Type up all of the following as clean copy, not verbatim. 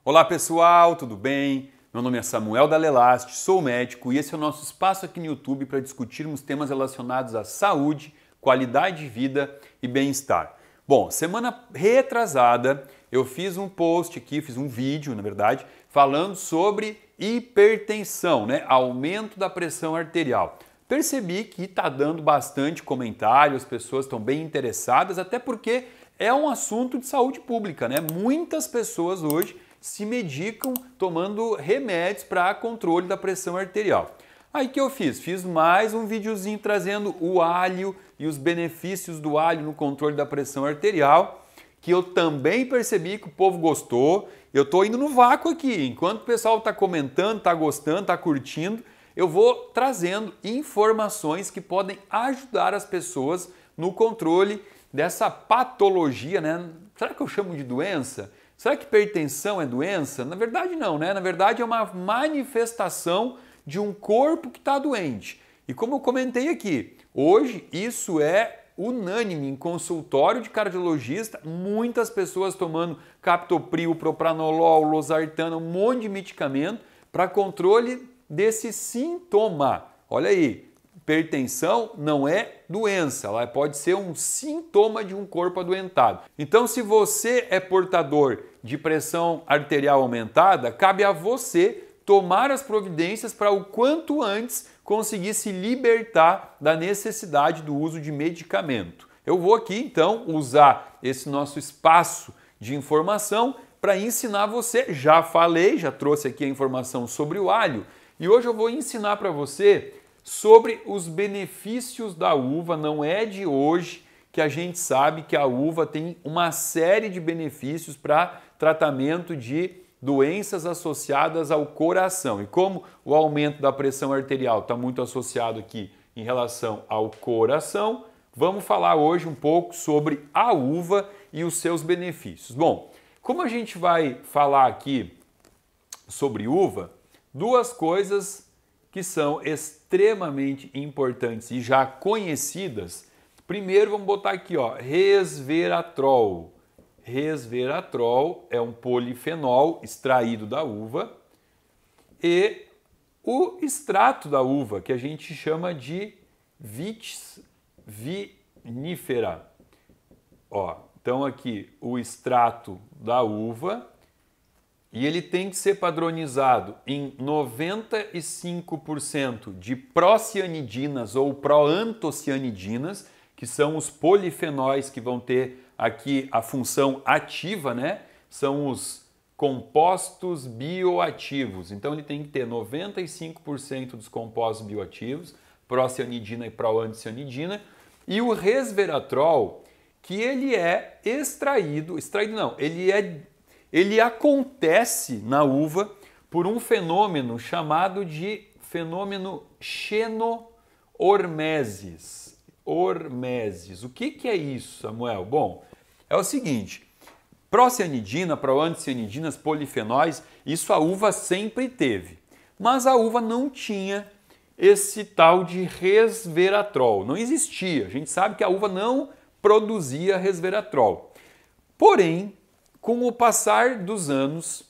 Olá pessoal, tudo bem? Meu nome é Samuel Dalelast, sou médico e esse é o nosso espaço aqui no YouTube para discutirmos temas relacionados à saúde, qualidade de vida e bem-estar. Bom, semana retrasada eu fiz um post aqui, fiz um vídeo, na verdade, falando sobre hipertensão, aumento da pressão arterial. Percebi que está dando bastante comentário, as pessoas estão bem interessadas, até porque é um assunto de saúde pública, Muitas pessoas hoje se medicam tomando remédios para controle da pressão arterial. Aí que eu fiz? Fiz mais um videozinho trazendo o alho e os benefícios do alho no controle da pressão arterial, que eu também percebi que o povo gostou. Eu estou indo no vácuo aqui, enquanto o pessoal está comentando, está gostando, está curtindo, eu vou trazendo informações que podem ajudar as pessoas no controle dessa patologia, Será que eu chamo de doença? Será que hipertensão é doença? Na verdade não, Na verdade é uma manifestação de um corpo que está doente. E como eu comentei aqui, hoje isso é unânime em consultório de cardiologista, muitas pessoas tomando captopril, propranolol, losartana, um monte de medicamento para controle desse sintoma. Olha aí, hipertensão não é doença, ela pode ser um sintoma de um corpo adoentado. Então, se você é portador de pressão arterial aumentada, cabe a você tomar as providências para o quanto antes conseguir se libertar da necessidade do uso de medicamento. Eu vou aqui, então, usar esse nosso espaço de informação para ensinar você. Já falei, já trouxe aqui a informação sobre o alho e hoje eu vou ensinar para você sobre os benefícios da uva. Não é de hoje que a gente sabe que a uva tem uma série de benefícios para tratamento de doenças associadas ao coração. E como o aumento da pressão arterial está muito associado aqui em relação ao coração, vamos falar hoje um pouco sobre a uva e os seus benefícios. Bom, como a gente vai falar aqui sobre uva, duas coisas que são extremamente importantes e já conhecidas. Primeiro vamos botar aqui, resveratrol. Resveratrol é um polifenol extraído da uva e o extrato da uva, que a gente chama de vitis vinifera. Então aqui o extrato da uva. E ele tem que ser padronizado em 95% de procianidinas ou proantocianidinas, que são os polifenóis que vão ter aqui a função ativa, São os compostos bioativos. Então ele tem que ter 95% dos compostos bioativos, procianidina e proantocianidina, e o resveratrol, que ele é ele acontece na uva por um fenômeno chamado de fenômeno xenormesis. O que é isso, Samuel? Bom, é o seguinte, procianidina, proantocianidinas, polifenóis, isso a uva sempre teve, mas a uva não tinha esse tal de resveratrol, não existia. A gente sabe que a uva não produzia resveratrol. Porém, com o passar dos anos,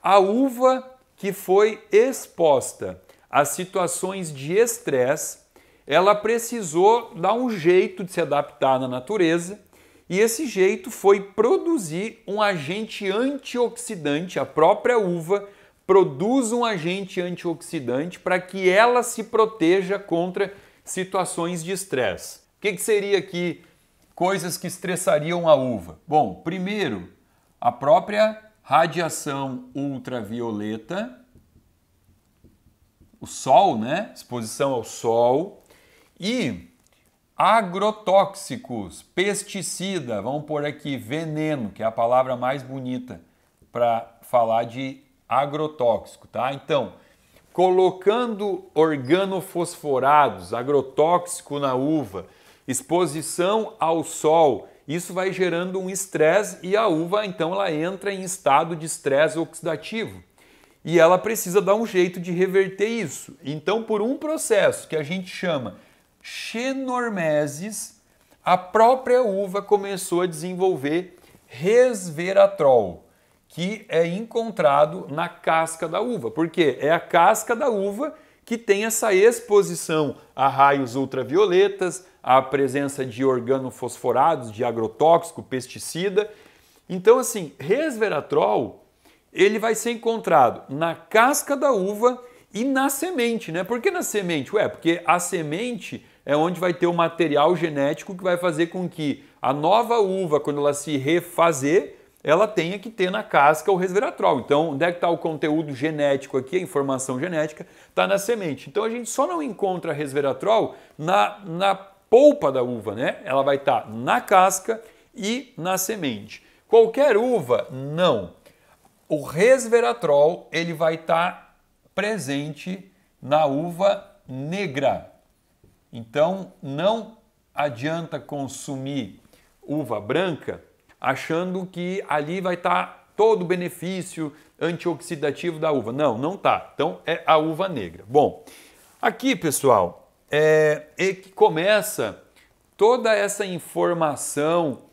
a uva que foi exposta a situações de estresse, ela precisou dar um jeito de se adaptar na natureza e esse jeito foi produzir um agente antioxidante. A própria uva produz um agente antioxidante para que ela se proteja contra situações de estresse. O que seria aqui coisas que estressariam a uva? Bom, primeiro, a própria radiação ultravioleta, o sol, exposição ao sol, e agrotóxicos, pesticida, vamos pôr aqui veneno, que é a palavra mais bonita para falar de agrotóxico, Então, colocando organofosforados, agrotóxico na uva, exposição ao sol, isso vai gerando um estresse e a uva, então, ela entra em estado de estresse oxidativo. E ela precisa dar um jeito de reverter isso. Então, por um processo que a gente chama xenormesis, a própria uva começou a desenvolver resveratrol, que é encontrado na casca da uva. Por quê? É a casca da uva que tem essa exposição a raios ultravioletas, a presença de organofosforados, de agrotóxico, pesticida. Então, assim, resveratrol, ele vai ser encontrado na casca da uva e na semente, né? Por que na semente? Ué, porque a semente é onde vai ter o material genético que vai fazer com que a nova uva, quando ela se refazer, ela tenha que ter na casca o resveratrol. Então, onde é que está o conteúdo genético aqui, a informação genética, está na semente. Então, a gente só não encontra resveratrol na polpa da uva, né? Ela vai estar na casca e na semente. Qualquer uva, não. O resveratrol, ele vai estar presente na uva negra. Então, não adianta consumir uva branca achando que ali vai estar todo o benefício antioxidativo da uva. Não, não tá. Então, é a uva negra. Bom, aqui, pessoal, é que começa toda essa informação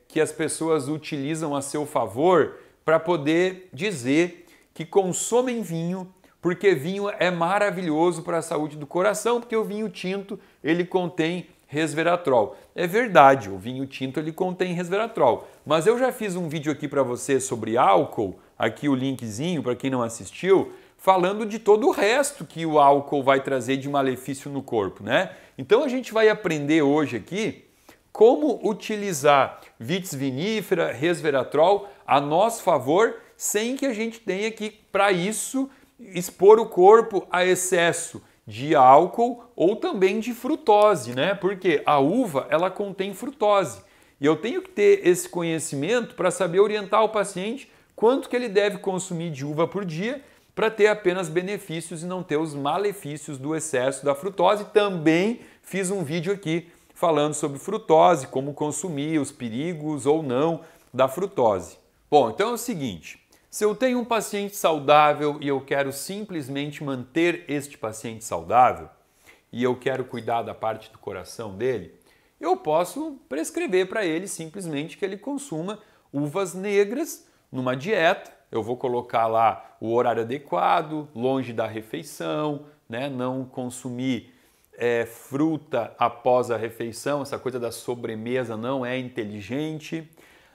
que as pessoas utilizam a seu favor para poder dizer que consomem vinho, porque vinho é maravilhoso para a saúde do coração, porque o vinho tinto ele contém resveratrol. É verdade, o vinho tinto ele contém resveratrol, mas eu já fiz um vídeo aqui para você sobre álcool, aqui o linkzinho para quem não assistiu, falando de todo o resto que o álcool vai trazer de malefício no corpo, né? Então a gente vai aprender hoje aqui como utilizar vitis vinífera, resveratrol a nosso favor, sem que a gente tenha que, para isso, expor o corpo a excesso de álcool ou também de frutose, né? Porque a uva, ela contém frutose. E eu tenho que ter esse conhecimento para saber orientar o paciente quanto que ele deve consumir de uva por dia para ter apenas benefícios e não ter os malefícios do excesso da frutose. Também fiz um vídeo aqui falando sobre frutose, como consumir, os perigos ou não da frutose. Bom, então é o seguinte, se eu tenho um paciente saudável e eu quero simplesmente manter este paciente saudável e eu quero cuidar da parte do coração dele, eu posso prescrever para ele simplesmente que ele consuma uvas negras numa dieta. Eu vou colocar lá o horário adequado, longe da refeição, né? Não consumir fruta após a refeição, essa coisa da sobremesa não é inteligente.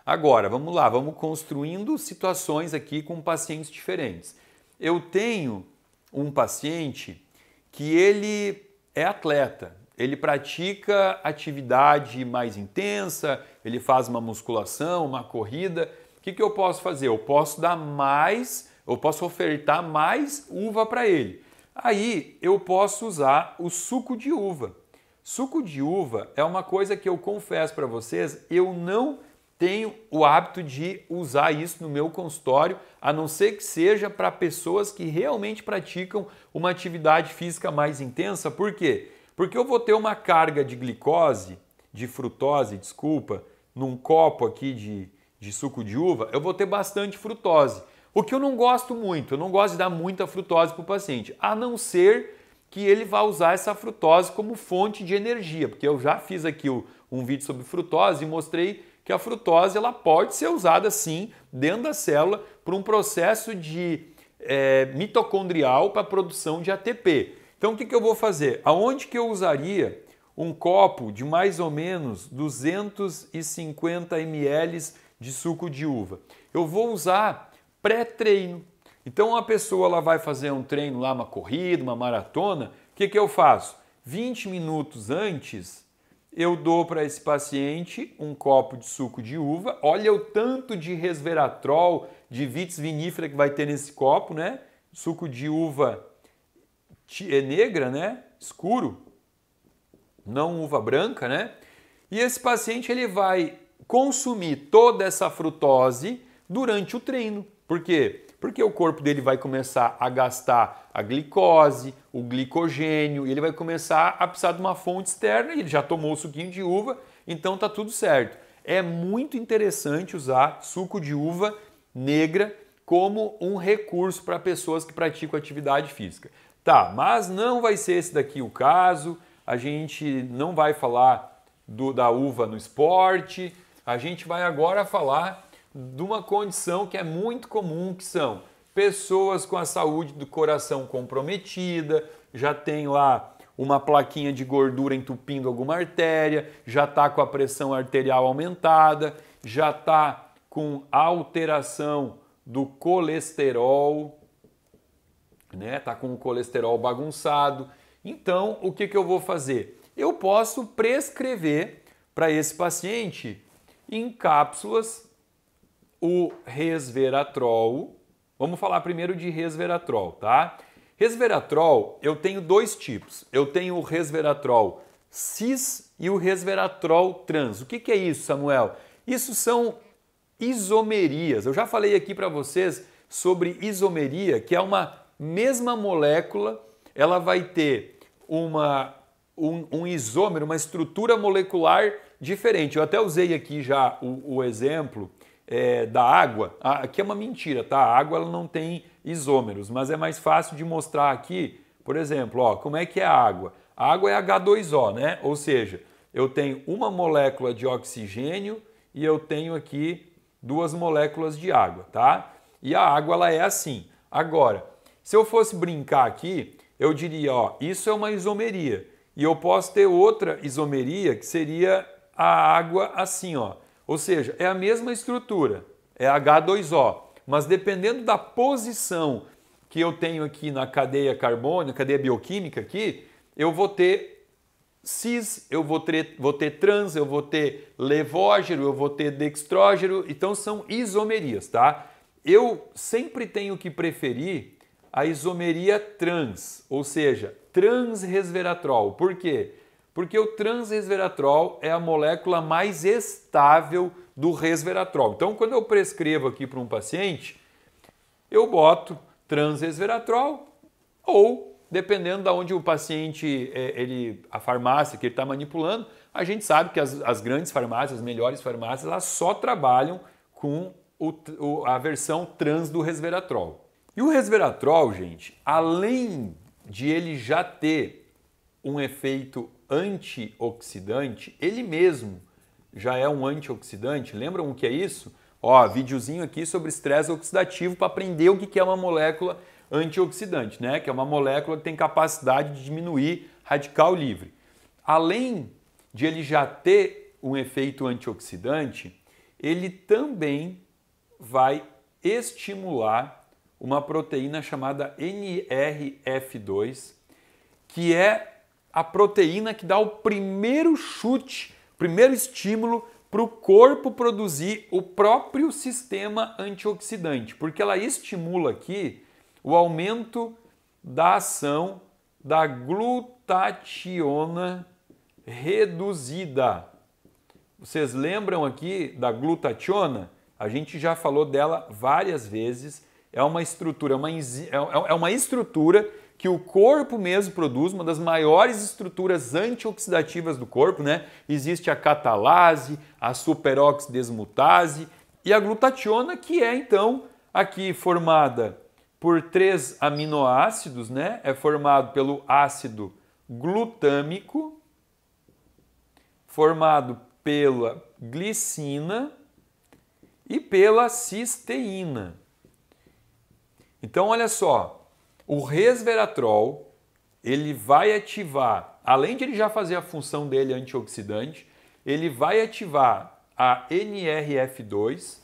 Agora, vamos lá, vamos construindo situações aqui com pacientes diferentes. Eu tenho um paciente que ele é atleta, ele pratica atividade mais intensa, ele faz uma musculação, uma corrida. O que eu posso fazer? Eu posso dar mais, eu posso ofertar mais uva para ele. Aí eu posso usar o suco de uva. Suco de uva é uma coisa que eu confesso para vocês, eu não tenho o hábito de usar isso no meu consultório, a não ser que seja para pessoas que realmente praticam uma atividade física mais intensa. Por quê? Porque eu vou ter uma carga de glicose, de frutose, desculpa, num copo aqui de suco de uva, eu vou ter bastante frutose. O que eu não gosto muito, eu não gosto de dar muita frutose para o paciente, a não ser que ele vá usar essa frutose como fonte de energia, porque eu já fiz aqui um vídeo sobre frutose e mostrei que a frutose ela pode ser usada sim dentro da célula para um processo de mitocondrial para a produção de ATP. Então o que eu vou fazer? Aonde que eu usaria um copo de mais ou menos 250 ml de suco de uva? Eu vou usar pré-treino. Então a pessoa ela vai fazer um treino lá, uma corrida, uma maratona, o que eu faço? 20 minutos antes eu dou para esse paciente um copo de suco de uva, olha o tanto de resveratrol, de vitis vinífera que vai ter nesse copo, né? Suco de uva negra, né? Escuro, não uva branca, né? E esse paciente ele vai consumir toda essa frutose durante o treino. Por quê? Porque o corpo dele vai começar a gastar a glicose, o glicogênio, e ele vai começar a precisar de uma fonte externa, e ele já tomou o suquinho de uva, então tá tudo certo. É muito interessante usar suco de uva negra como um recurso para pessoas que praticam atividade física. Tá, mas não vai ser esse daqui o caso, a gente não vai falar da uva no esporte, a gente vai agora falar de uma condição que é muito comum, que são pessoas com a saúde do coração comprometida, já tem lá uma plaquinha de gordura entupindo alguma artéria, já está com a pressão arterial aumentada, já está com alteração do colesterol, né? Está com o colesterol bagunçado. Então, o que eu vou fazer? Eu posso prescrever para esse paciente em cápsulas o resveratrol. Vamos falar primeiro de resveratrol, tá? Resveratrol, eu tenho dois tipos. Eu tenho o resveratrol cis e o resveratrol trans. O que é isso, Samuel? Isso são isomerias. Eu já falei aqui para vocês sobre isomeria, que é uma mesma molécula, ela vai ter um isômero, uma estrutura molecular diferente. Eu até usei aqui já o exemplo da água. Aqui é uma mentira, tá? A água ela não tem isômeros, mas é mais fácil de mostrar aqui, por exemplo, ó, como é que é a água. A água é H2O, né? Ou seja, eu tenho uma molécula de oxigênio e eu tenho aqui duas moléculas de água, tá? E a água ela é assim. Agora, se eu fosse brincar aqui, eu diria, ó, isso é uma isomeria. E eu posso ter outra isomeria que seria a água assim, ó. Ou seja, é a mesma estrutura, é H2O, mas dependendo da posição que eu tenho aqui na cadeia carbônica, cadeia bioquímica aqui, eu vou ter cis, eu vou ter trans, eu vou ter levógeno, eu vou ter dextrógeno, então são isomerias, tá? Eu sempre tenho que preferir a isomeria trans, ou seja, transresveratrol. Por quê? Porque o transresveratrol é a molécula mais estável do resveratrol. Então, quando eu prescrevo aqui para um paciente, eu boto transresveratrol ou, dependendo de onde o paciente, a farmácia que ele está manipulando, a gente sabe que as grandes farmácias, as melhores farmácias, elas só trabalham com a versão trans do resveratrol. E o resveratrol, gente, além de ele já ter um efeito antioxidante, ele mesmo já é um antioxidante. Lembram o que é isso? Ó, videozinho aqui sobre estresse oxidativo para aprender o que é uma molécula antioxidante, né? Que é uma molécula que tem capacidade de diminuir radical livre. Além de ele já ter um efeito antioxidante, ele também vai estimular uma proteína chamada NRF2, que é a proteína que dá o primeiro chute, primeiro estímulo para o corpo produzir o próprio sistema antioxidante, porque ela estimula aqui o aumento da ação da glutationa reduzida. Vocês lembram aqui da glutationa? A gente já falou dela várias vezes. É uma estrutura, uma estrutura que o corpo mesmo produz, uma das maiores estruturas antioxidativas do corpo, né? Existe a catalase, a superoxidesmutase e a glutationa, que é então aqui formada por 3 aminoácidos, né? É formado pelo ácido glutâmico, formado pela glicina e pela cisteína. Então, olha só, o resveratrol, ele vai ativar, além de ele já fazer a função dele antioxidante, ele vai ativar a NRF2,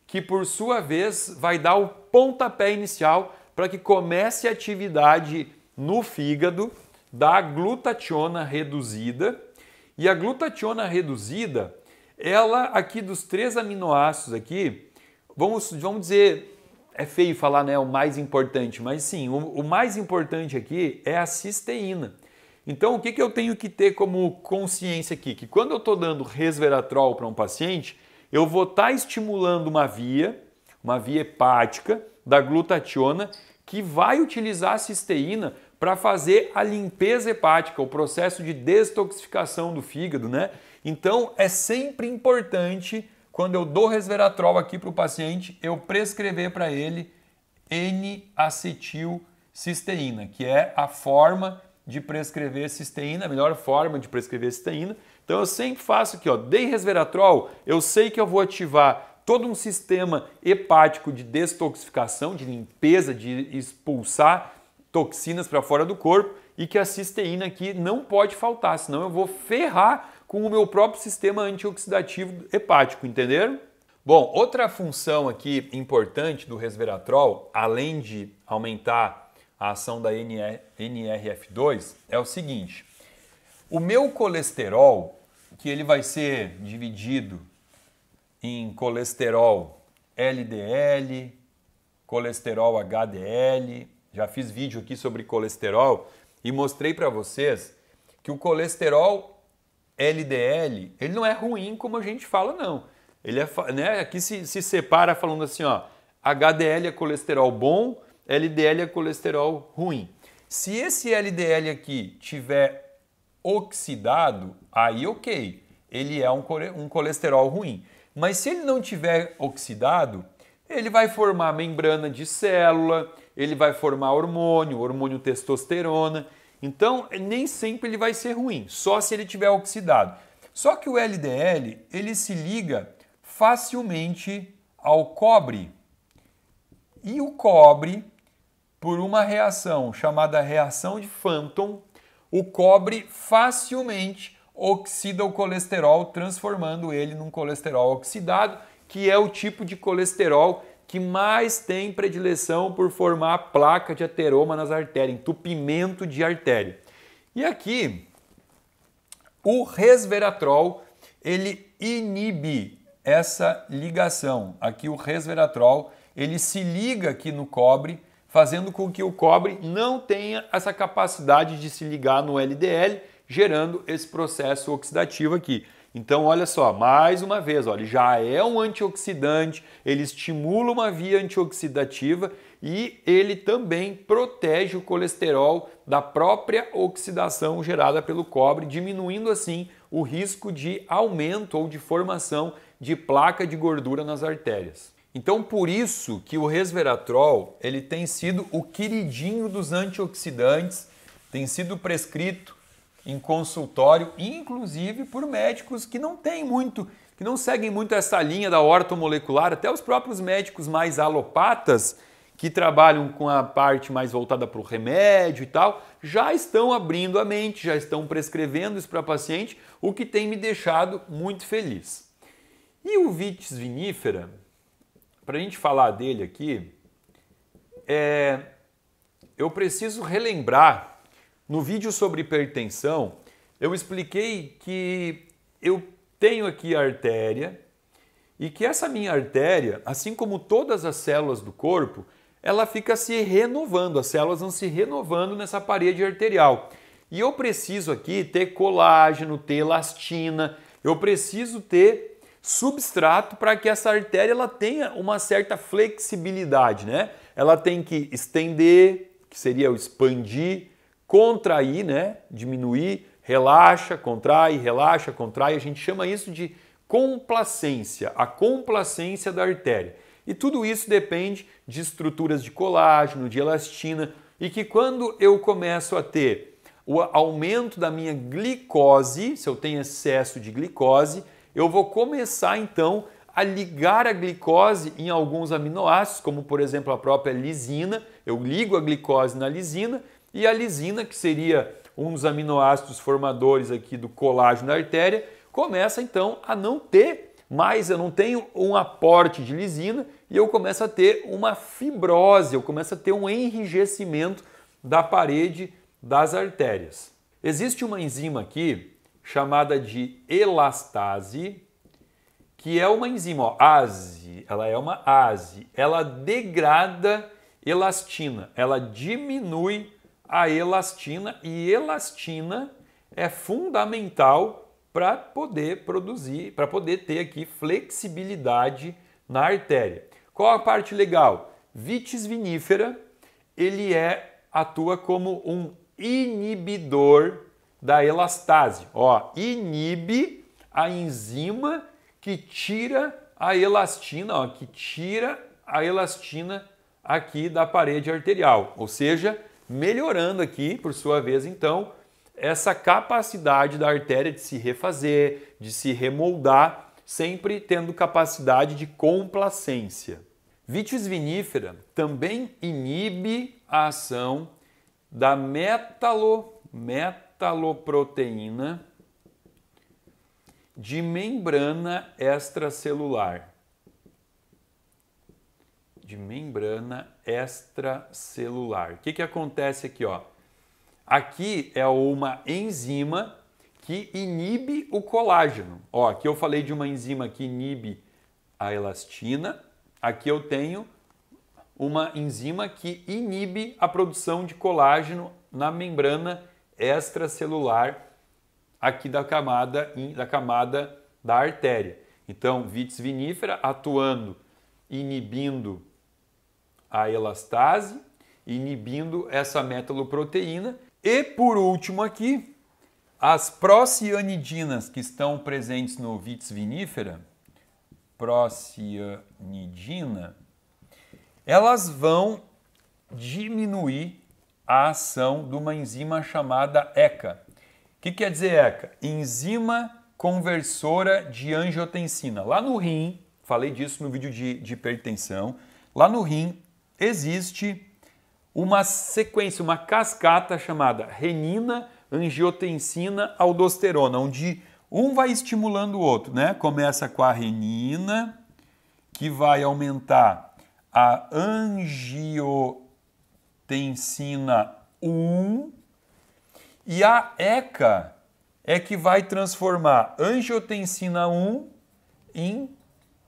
que por sua vez vai dar o pontapé inicial para que comece a atividade no fígado da glutationa reduzida. E a glutationa reduzida, ela aqui dos 3 aminoácidos aqui, vamos dizer, é feio falar, né, o mais importante, mas sim, o mais importante aqui é a cisteína. Então, o que eu tenho que ter como consciência aqui? Que quando eu estou dando resveratrol para um paciente, eu vou estar estimulando uma via hepática da glutationa que vai utilizar a cisteína para fazer a limpeza hepática, o processo de detoxificação do fígado, né? Então, é sempre importante, quando eu dou resveratrol aqui para o paciente, eu prescrever para ele N-acetilcisteína, que é a forma de prescrever cisteína, a melhor forma de prescrever cisteína. Então eu sempre faço aqui, ó, dei resveratrol, eu sei que eu vou ativar todo um sistema hepático de detoxificação, de limpeza, de expulsar toxinas para fora do corpo, e que a cisteína aqui não pode faltar, senão eu vou ferrar com o meu próprio sistema antioxidativo hepático, entenderam? Bom, outra função aqui importante do resveratrol, além de aumentar a ação da NRF2, é o seguinte: o meu colesterol, que ele vai ser dividido em colesterol LDL, colesterol HDL, já fiz vídeo aqui sobre colesterol e mostrei para vocês que o colesterol LDL, ele não é ruim como a gente fala, não. Ele é, né, aqui se separa falando assim, ó, HDL é colesterol bom, LDL é colesterol ruim. Se esse LDL aqui tiver oxidado, aí ok, ele é um colesterol ruim. Mas se ele não tiver oxidado, ele vai formar membrana de célula, ele vai formar hormônio testosterona. Então, nem sempre ele vai ser ruim, só se ele tiver oxidado. Só que o LDL, ele se liga facilmente ao cobre. E o cobre, por uma reação chamada reação de Phantom, o cobre facilmente oxida o colesterol, transformando ele num colesterol oxidado, que é o tipo de colesterol que mais tem predileção por formar placa de ateroma nas artérias, entupimento de artéria. E aqui, o resveratrol, ele inibe essa ligação. Aqui o resveratrol, ele se liga aqui no cobre, fazendo com que o cobre não tenha essa capacidade de se ligar no LDL, gerando esse processo oxidativo aqui. Então, olha só, mais uma vez, olha, ele já é um antioxidante, ele estimula uma via antioxidativa e ele também protege o colesterol da própria oxidação gerada pelo cobre, diminuindo assim o risco de aumento ou de formação de placa de gordura nas artérias. Então, por isso que o resveratrol, ele tem sido o queridinho dos antioxidantes, tem sido prescrito em consultório, inclusive por médicos que não seguem muito essa linha da ortomolecular, até os próprios médicos mais alopatas, que trabalham com a parte mais voltada para o remédio e tal, já estão abrindo a mente, já estão prescrevendo isso para paciente, o que tem me deixado muito feliz. E o Vitis vinifera, para a gente falar dele aqui, eu preciso relembrar. No vídeo sobre hipertensão, eu expliquei que eu tenho aqui a artéria e que essa minha artéria, assim como todas as células do corpo, ela fica se renovando, as células vão se renovando nessa parede arterial. E eu preciso aqui ter colágeno, ter elastina, eu preciso ter substrato para que essa artéria ela tenha uma certa flexibilidade, né? Ela tem que estender, que seria o expandir, contrair, né? Diminuir, relaxa, contrai, a gente chama isso de complacência, a complacência da artéria. E tudo isso depende de estruturas de colágeno, de elastina, e que quando eu começo a ter o aumento da minha glicose, se eu tenho excesso de glicose, eu vou começar então a ligar a glicose em alguns aminoácidos, como por exemplo a própria lisina, eu ligo a glicose na lisina, e a lisina, que seria um dos aminoácidos formadores aqui do colágeno da artéria, começa então a não ter mais, eu não tenho um aporte de lisina e eu começo a ter uma fibrose, eu começo a ter um enrijecimento da parede das artérias. Existe uma enzima aqui chamada de elastase, que é uma enzima, ó, ASE, ela é uma ASE, ela degrada elastina, ela diminui a elastina, e elastina é fundamental para poder produzir, para poder ter aqui flexibilidade na artéria. Qual a parte legal? Vitis vinifera, ele atua como um inibidor da elastase. Ó, inibe a enzima que tira a elastina, ó, que tira a elastina aqui da parede arterial, ou seja, melhorando aqui, por sua vez, então, essa capacidade da artéria de se refazer, de se remoldar sempre tendo capacidade de complacência. Vitis vinifera também inibe a ação da metaloproteína de membrana extracelular. O que acontece aqui, ó? Aqui é uma enzima que inibe o colágeno. Ó, aqui eu falei de uma enzima que inibe a elastina. Aqui eu tenho uma enzima que inibe a produção de colágeno na membrana extracelular aqui da camada da artéria. Então, vitis vinifera atuando, inibindo a elastase, inibindo essa metaloproteína. E por último aqui, as procianidinas que estão presentes no vitis vinifera, procianidina, elas vão diminuir a ação de uma enzima chamada ECA. O que quer dizer ECA? Enzima conversora de angiotensina. Lá no rim, falei disso no vídeo de hipertensão, lá no rim existe uma sequência, uma cascata chamada renina, angiotensina, aldosterona, onde um vai estimulando o outro, né? Começa com a renina, que vai aumentar a angiotensina 1, e a ECA é que vai transformar angiotensina 1 em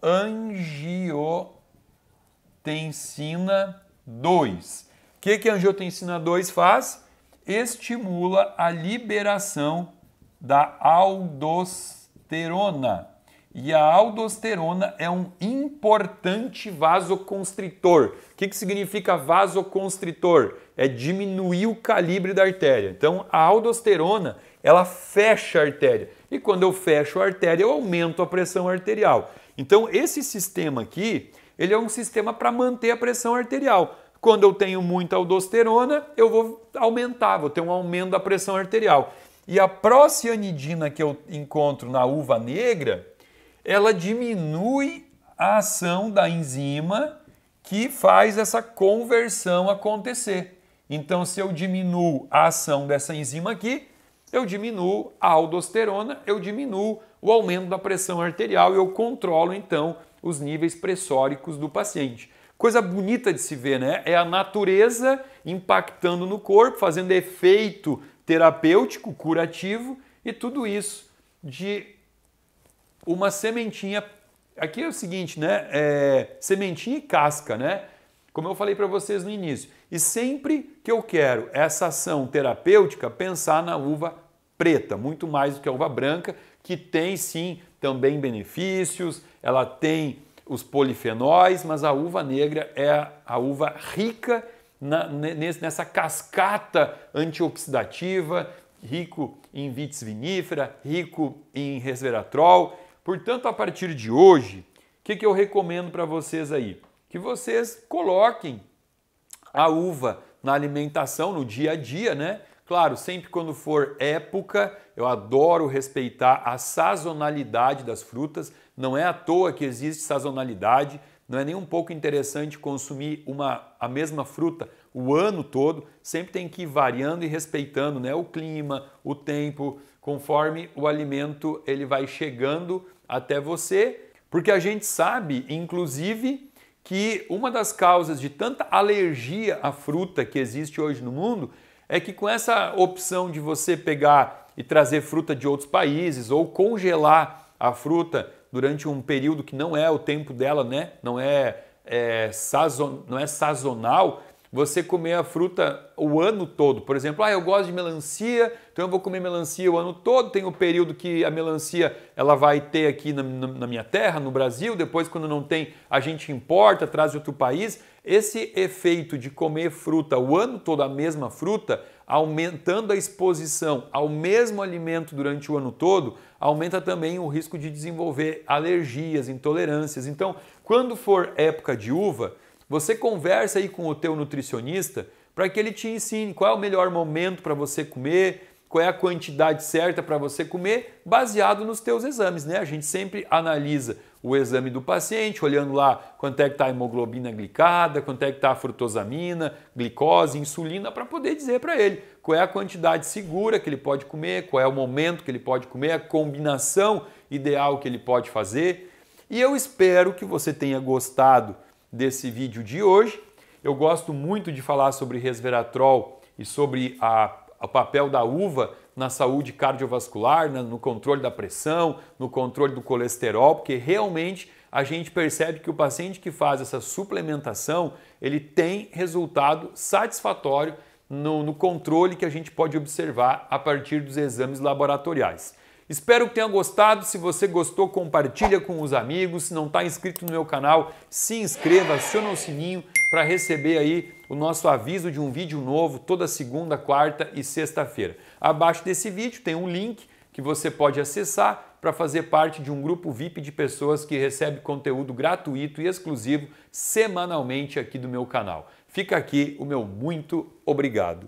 angiotensina 2. O que a angiotensina 2 faz? Estimula a liberação da aldosterona. E a aldosterona é um importante vasoconstritor. O que significa vasoconstritor? É diminuir o calibre da artéria. Então, a aldosterona, ela fecha a artéria. E quando eu fecho a artéria, eu aumento a pressão arterial. Então, esse sistema aqui, ele é um sistema para manter a pressão arterial. Quando eu tenho muita aldosterona, eu vou aumentar, vou ter um aumento da pressão arterial. E a procianidina que eu encontro na uva negra, ela diminui a ação da enzima que faz essa conversão acontecer. Então, se eu diminuo a ação dessa enzima aqui, eu diminuo a aldosterona, eu diminuo o aumento da pressão arterial e eu controlo, então, os níveis pressóricos do paciente. Coisa bonita de se ver, né? É a natureza impactando no corpo, fazendo efeito terapêutico, curativo, e tudo isso de uma sementinha. Aqui é o seguinte, né? Sementinha e casca, né? Como eu falei para vocês no início. E sempre que eu quero essa ação terapêutica, pensar na uva preta, muito mais do que a uva branca, que tem sim também benefícios, ela tem os polifenóis, mas a uva negra é a uva rica nessa cascata antioxidativa, rico em vitis vinifera, rico em resveratrol. Portanto, a partir de hoje, o que eu recomendo para vocês aí? Que vocês coloquem a uva na alimentação, no dia a dia, né? Claro, sempre quando for época, eu adoro respeitar a sazonalidade das frutas. Não é à toa que existe sazonalidade, não é nem um pouco interessante consumir a mesma fruta o ano todo. Sempre tem que ir variando e respeitando, né, o clima, o tempo, conforme o alimento ele vai chegando até você. Porque a gente sabe, inclusive, que uma das causas de tanta alergia à fruta que existe hoje no mundo é que com essa opção de você pegar e trazer fruta de outros países ou congelar a fruta durante um período que não é o tempo dela, né? Não é sazonal, você comer a fruta o ano todo. Por exemplo, eu gosto de melancia, então eu vou comer melancia o ano todo. Tem o período que a melancia ela vai ter aqui na minha terra, no Brasil. Depois, quando não tem, a gente importa, traz de outro país. Esse efeito de comer fruta o ano todo, a mesma fruta, aumentando a exposição ao mesmo alimento durante o ano todo, aumenta também o risco de desenvolver alergias, intolerâncias. Então, quando for época de uva, você conversa aí com o teu nutricionista para que ele te ensine qual é o melhor momento para você comer, qual é a quantidade certa para você comer, baseado nos teus exames, né? A gente sempre analisa o exame do paciente, olhando lá quanto é que está a hemoglobina glicada, quanto é que está a frutosamina, glicose, insulina, para poder dizer para ele qual é a quantidade segura que ele pode comer, qual é o momento que ele pode comer, a combinação ideal que ele pode fazer. E eu espero que você tenha gostado desse vídeo de hoje. Eu gosto muito de falar sobre resveratrol e sobre o papel da uva na saúde cardiovascular, no controle da pressão, no controle do colesterol, porque realmente a gente percebe que o paciente que faz essa suplementação, ele tem resultado satisfatório no controle que a gente pode observar a partir dos exames laboratoriais. Espero que tenha gostado. Se você gostou, compartilha com os amigos. Se não está inscrito no meu canal, se inscreva, aciona o sininho para receber aí o nosso aviso de um vídeo novo toda segunda, quarta e sexta-feira. Abaixo desse vídeo tem um link que você pode acessar para fazer parte de um grupo VIP de pessoas que recebe conteúdo gratuito e exclusivo semanalmente aqui do meu canal. Fica aqui o meu muito obrigado.